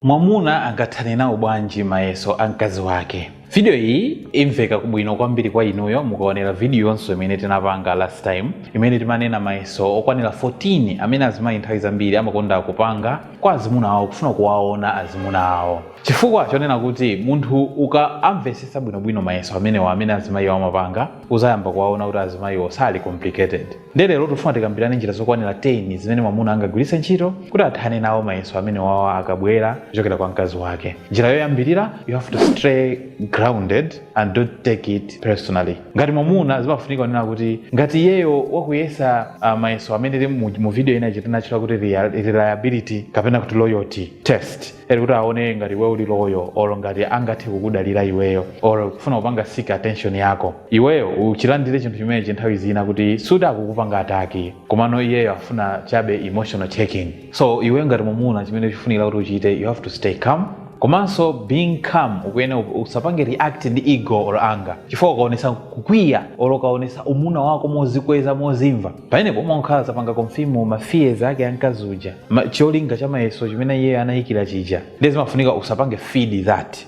Mwamuna angathane nawo bwanji mayeso a mkazi wake. Video iyi imveka kubwino kwambiri kwa inuyo mukaonera video yonse imene tinapanga last time imene timanena mayeso okwanira 14 amene azimayi nthawi zambiri amakonda kupanga kwa azimuna awo kufuna kuwaona azimuna awo. Chifukwa chonena kuti munthu ukamvesesa bwinobwino mayeso amene azimayi amapanga uzayamba kuwaona kuti azimayi sali complicated. Lero tifuna tikambirane njira zokwanira 10 zimene mwamuna angagwiritse ntchito kuti athane nawo mayeso amene wawo akabwera kuchokera kwa mkazi wake. Njira yoyambirira, you have to stay grounded and don't take it personally. Ngati mwamuna zimafunika kunena kuti ngati yeyo wakuyesa mayeso amene mu video ina chitinachira kuti reliability kapena kuti loyalty test, kuti aone ngati wewe uli loyal or ngati angathe kukudalira iweyo or kufuna kupanga seek attention yako, iweyo uchilandire chinthu chimenechi nthawi zina kuti suda kukupanga ataki komano iyeyo afuna chabe emotional checking. So iweyo ngati mwamuna chimene chifunira kuti uchite, you have to stay calm. Komanso being calm ukuyena usapange react ndi ego or anger chifukwa ukaonesa kukwiya or ukaonesa umuna wako mozikweza mozimva pamenepo umakhala zapanga konfimu mafears ake amkazi uja cholinga cha mayeso chimene iye anayikira chija ndi zimafunika usapange feed that.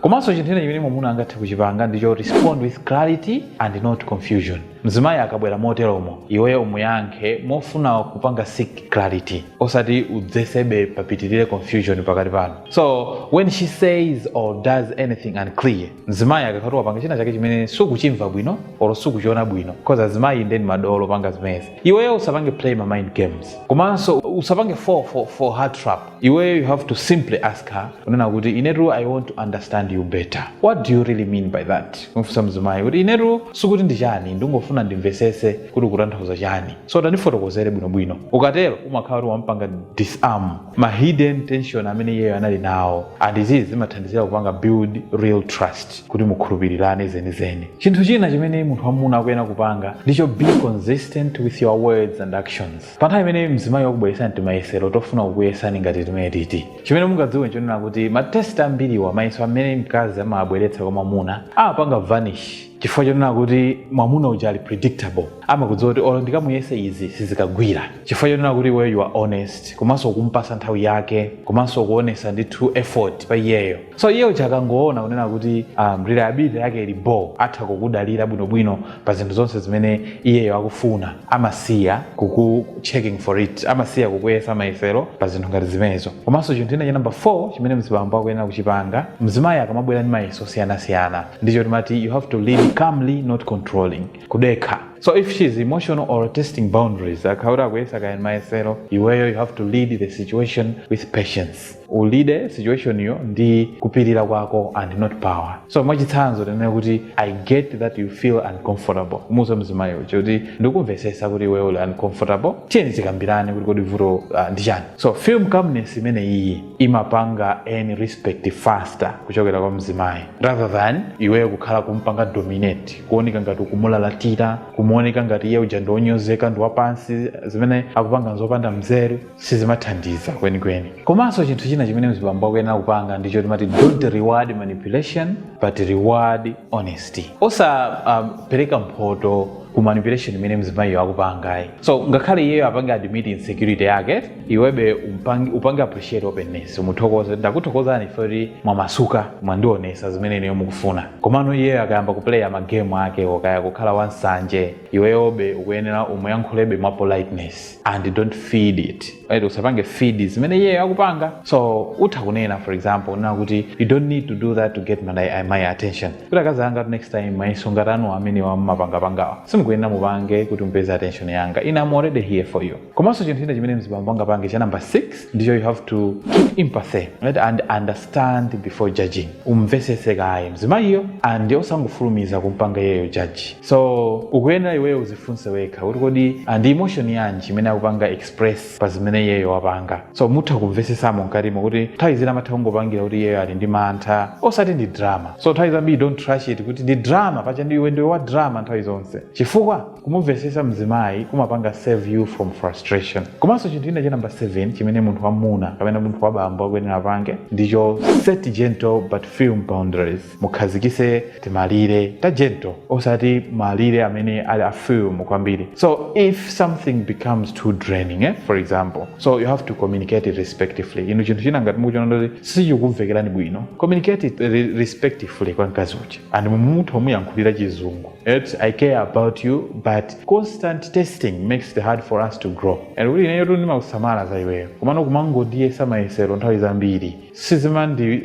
Komanso chinthu chimene mwamuna angathe kuchipanga ndicho respond with clarity and not confusion. Mzimayi akabwera moteromo iweyo umuyankhe mofuna kupanga seek clarity osati udzesebe papitirire confusion pakati pano. So when she says or does anything unclear, mzimayi akakhatu wapanga china chake chimene sukuchimva bwino or sukuchiona bwino because azimayi ndeni madolo panga zimezi, iweyo usapange play my mind games. Komanso usapange for her trap. Iweyo you have to simply ask her unena kuti inetu I want to understand you better. What do you really mean by that? Mfusa mzimayi kuti inetu sukuti ndichani ndingofuna ndimvesese kuti ukutanthauza chani, so tandifotokozere bwinobwino. Ukatero umakhala kuti wampanga disarm ma hidden tension amene iyeyo anali nawo, and izi zimathandizira kupanga build real trust kuti mukhulupirirane zenizeni. Chinthu china chimene munthu wamuna akuyena kupanga ndicho be consistent with your words and actions. Pa nthawi imene mzimayi wakubweresa mtimayesero tofuna kukuyesani ngati timene titi, chimene mungadziwe nchonena kuti matest ambiriwa mayeso amene mkazi amabweretsa kwa mwamuna amapanga vanish chifukwa chonena kuti mwamuna uja ali predictable, amakudziwa kuti olo ndikamuyese izi sizikagwira chifukwa chonena kuti iweyo you are honest komanso kumpasa nthawi yake komanso kuonesa ndi true effort pa iyeyo. So iyeyo chakangoona kunena kuti reliability yake ili bo, atha kukudalira bwinobwino pa zinthu zonse zimene iyeyo akufuna, amasiya checking for it, amasiya kukuyesa mayesero pa zinthu ngati zimenezo. Komanso chinthu china cha number 4 chimene mzibambo akuyena kuchipanga, mzimayi akamabwera ndi mayeso siyanasiyana ndicho timati you have to lead calmly, not controlling, kudekha. So if she is emotional or testing boundaries, akhaura kuyesa kaya mayesero, iweyo you have to lead the situation with patience. Ulide situation yo ndi kupirira kwako and not power. So mwachitsanzo tinene kuti I get that you feel uncomfortable. Umuza mzimayi uja kuti ndikumvesesa kuti iweyo uli uncomfortable, tiyeni tikambirane kuti kodi vuto ndichani. So film calmness imene iyi imapanga any respect faster kuchokera kwa mzimayi rather than iweyo kukhala kumpanga dominate, kuoneka ngati kumulalatira, kumuoneka ngati iye uja ndionyozeka ndi wapansi, zimene akupanga nzopanda mzeru sizimathandiza kwenikweni. Komanso chinthu china chimene mzibambo akuyena kupanga ndicho timati don't reward manipulation but reward honesty. Pereka mphoto ku manipulation imene mzimayi akupangayi. So ngakhale iyeyo apange admit insecurity yake, iwebe upange appreciate openness, umuthokoze ndakuthokozani fori mwamasuka mwandionesa zimene niyo mukufuna. Komano iyeyo akayamba kuplaya magame ake okaya kukhala wansanje, iweyobe ukuyenera umuyankhulebe mwa politeness and don't feed it. Usapange feed zimene iyeyo akupanga. So uthakunena for example na kuti you don't need to do that to get my attention. Kuti akazanga next time mayeso ngatanu amene wamapanga simukuyenera mupange kuti mpeze attention yanga. I'm already here for you. Komanso chinthu china chimene mzibambo angapange cha number 6 ndicho you have to keep empathy, right, and understand before judging. Umvesese kaye mzimayiyo and osangofulumiza kumpanga yeyo judge. So ukuyenera iweyo uzifunse wekha kuti kodi and emotion yanji imene akupanga express pa zimene yeyo wapanga. So mutha kumvesesamo mkatimo kuti nthawi zina amatha kungopangira kuti yeyo ali ndi mantha osati ndi drama. So nthawi zambiri don't trash it kuti ndi drama pacha ndiwe wa drama nthawi zonse. chifukwa kumumvesesa mzimayi kumapanga save you from frustration. Komanso chinthu china cha number 7 chimene munthu wamuna kapena munthu wabambo akuyenera apange ndicho set gentle but firm boundaries. Mukhazikise timalire ta gentle osati malire amene ali firm kwambiri. So if something becomes too draining, for example, so you have to communicate it respectively. Inu chinthu china ngati mukuchiona kuti sichikuvekerani bwino, communicate it respectively kwa mkazi uja. And munthu omuyankhulira chizungu, I care about you, but constant testing makes it hard for us to grow. And really ineyo tunima kusamala za iweyo kumano kumango ndiye samayesero nthawi zambiri sizimandi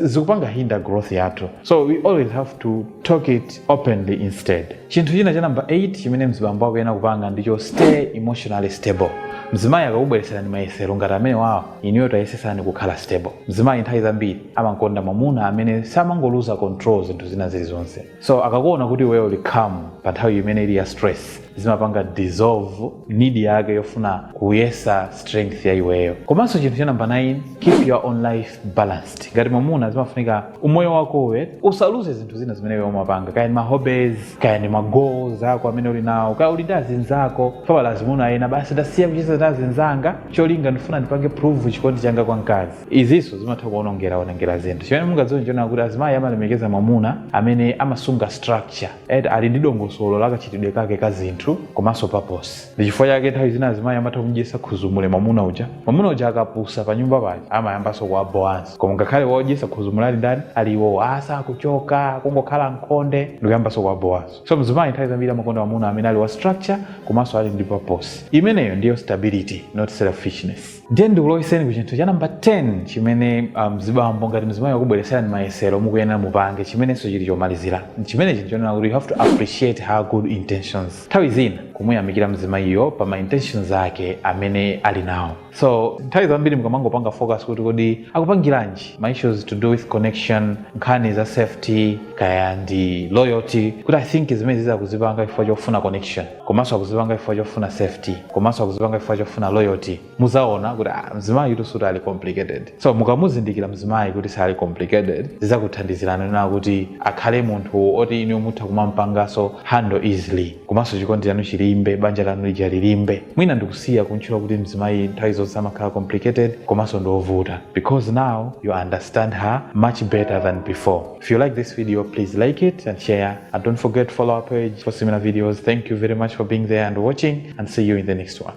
zikupanga hinda growth yathu. So we always have to talk it openly instead. Chinthu china cha number 8 chimene mzibambo akuyena kupanga ndicho stay emotionally stable. Mzimayi akakubweretserani mayesero ngati amene wawo inuyo tayesesani kukhala stable. Mzimayi nthawi zambiri amankonda mwamuna amene samangoluza control zinthu zina zilizonse. So akakuona kuti iweyo uli calm pa nthawi imene ili ya stress, zimapanga dissolve need yake yofuna kuyesa strength ya iweyo. Komanso chinthu cha number 9, keep your own life balanced. Ngati mwamuna zimafunika umoyo wakowe usaluze zinthu zina zimene iweyo umapanga, kaya ni ma hobbies, kaya ni ma goals ako amene uli nawo, kaya uli ndi azinzako. Papa lazimuna ena basi ndasiya kucheza ndi azinzanga cholinga ndifuna ndipange prove chikondi changa kwa mkazi. Izinso zimatha kuonongera zinthu. Chimene mungadziwe nchona kuti azimayi amalemekeza mwamuna amene amasunga structure ali ndi dongosolo la kachitidwe kake ka zinthu komanso purpose. Ndi chifukwa chake nthawi zina azimayi amatha kumujesa khuzumule mwamuna uja akapusa pa nyumba pake amayambanso kuwabowanso. Koma ngakhale wojesa khuzumulali ndani aliwo asa kuchoka kungokhala nkhonde ndikuyambanso kuwabowanso. So mzimayi nthawi zambiri amakonda mwamuna amene ali wa structure komanso ali ndi purpose. Imeneyo ndiyo stability, not selfishness. Ndiye ndikuloyeseni ku chinthu cha number 10 chimene mzibambo ngati mzimayi wakubweretserani mayesero mukuyenera mupange chimenenso chili chomalizira. Chimene chinthu chonena kuti you have to appreciate her good intentions. Nthawi zina kumuyamikira mzimayiyo pa ma intentions ake amene ali nawo. So nthawi zambiri mukamangopanga focus kuti kodi akupangiranji ma issues to do with connection, nkhani za safety, kaya ndi loyalty, kuti I think zimene zizakuzipanga chifukwa chofuna connection, komanso akuzipanga chifukwa chofuna safety, komanso akuzipanga chifukwa chofuna loyalty, muzaona kuti mzimayi yutu ali complicated. So mukamuzindikira mzimayi kuti sali complicated, zizakuthandizirana nena kuti akhale munthu oti inu mutha kumampangaso handle easily, komanso chikondi chanu chilimbe, banja lanu lilimbe. Mwina ndikusiya kunchula kuti mzimayi nthawi zonse amakhala complicated komanso ndovuta, because now you understand her much better than before. If you like this video, please like it and share, and don't forget to follow our page for similar videos. Thank you very much for being there and watching, and see you in the next one.